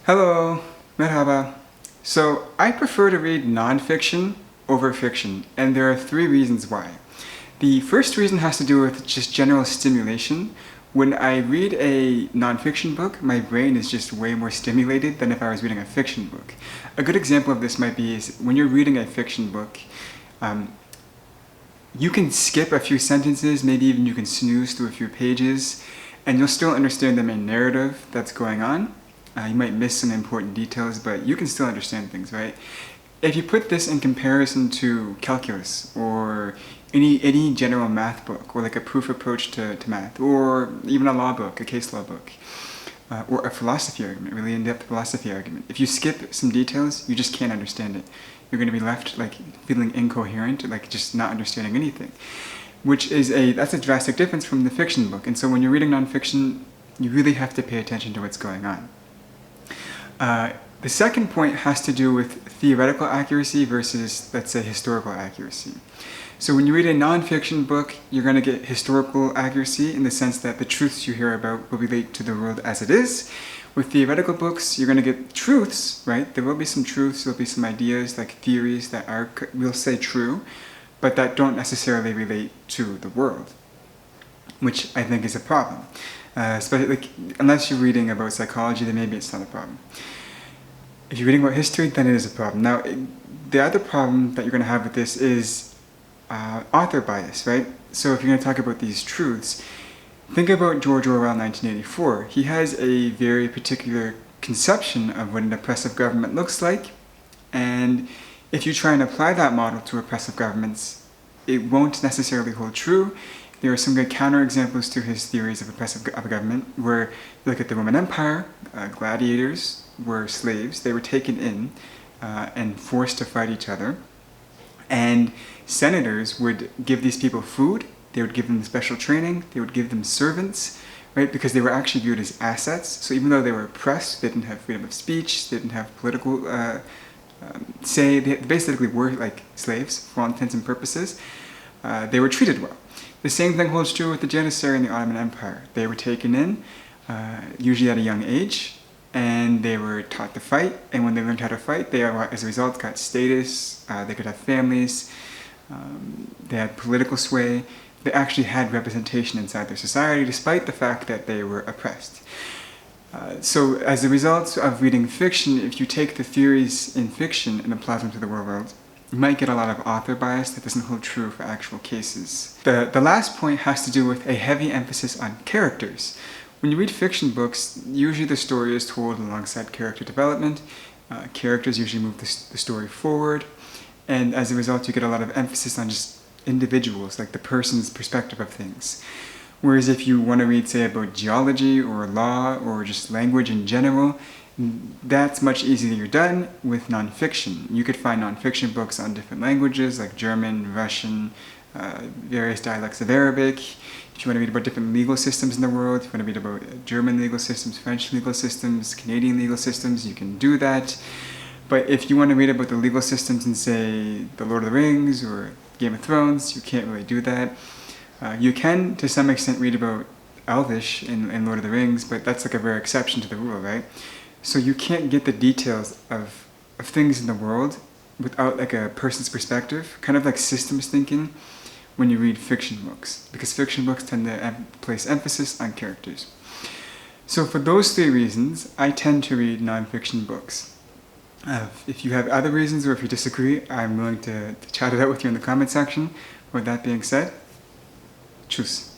Hello, merhaba. So I prefer to read nonfiction over fiction, and there are three reasons why. The first reason has to do with just general stimulation. When I read a nonfiction book, my brain is just way more stimulated than if I was reading a fiction book. A good example of this might be is when you're reading a fiction book, you can skip a few sentences, maybe even you can snooze through a few pages, and you'll still understand the main narrative that's going on. You might miss some important details, but you can still understand things, right? If you put this in comparison to calculus or any general math book, or like a proof approach to math, or even a law book, a case law book, or a philosophy argument, really in-depth philosophy argument, if you skip some details, you just can't understand it. You're going to be left like feeling incoherent, like just not understanding anything, that's a drastic difference from the fiction book. And so when you're reading nonfiction, you really have to pay attention to what's going on. The second point has to do with theoretical accuracy versus, let's say, historical accuracy. So when you read a nonfiction book, you're going to get historical accuracy in the sense that the truths you hear about will relate to the world as it is. With theoretical books, you're going to get truths, right? There will be some truths, there'll be some ideas, like theories that are, we'll say, true, but that don't necessarily relate to the world, which I think is a problem. Especially, unless you're reading about psychology, then maybe it's not a problem. If you're reading about history, then it is a problem. Now, the other problem that you're going to have with this is author bias, right? So if you're going to talk about these truths, think about George Orwell, 1984. He has a very particular conception of what an oppressive government looks like, and if you try and apply that model to oppressive governments, it won't necessarily hold true. There are some good counterexamples to his theories of oppressive government, where you look at the Roman Empire, gladiators were slaves. They were taken in and forced to fight each other. And senators would give these people food, they would give them special training, they would give them servants, right? Because they were actually viewed as assets. So even though they were oppressed, they didn't have freedom of speech, they didn't have political say, they basically were like slaves for all intents and purposes. They were treated well. The same thing holds true with the Janissaries in the Ottoman Empire. They were taken in, usually at a young age, and they were taught to fight, and when they learned how to fight, they, as a result, got status, they could have families, they had political sway, they actually had representation inside their society, despite the fact that they were oppressed. So as a result of reading fiction, if you take the theories in fiction and apply them to the real world, you might get a lot of author bias that doesn't hold true for actual cases. The last point has to do with a heavy emphasis on characters. When you read fiction books, usually the story is told alongside character development. Characters usually move the story forward, and as a result you get a lot of emphasis on just individuals, like the person's perspective of things. Whereas if you want to read, say, about geology or law or just language in general, that's much easier done with nonfiction. You could find nonfiction books on different languages like German, Russian, various dialects of Arabic. If you want to read about different legal systems in the world, if you want to read about German legal systems, French legal systems, Canadian legal systems, you can do that. But if you want to read about the legal systems in, say, The Lord of the Rings or Game of Thrones, you can't really do that. You can, to some extent, read about Elvish in Lord of the Rings, but that's like a rare exception to the rule, right? So you can't get the details of things in the world without like a person's perspective, kind of like systems thinking when you read fiction books, because fiction books tend to place emphasis on characters. So for those three reasons, I tend to read nonfiction books. If you have other reasons or if you disagree, I'm willing to chat it out with you in the comment section. With that being said, tschüss.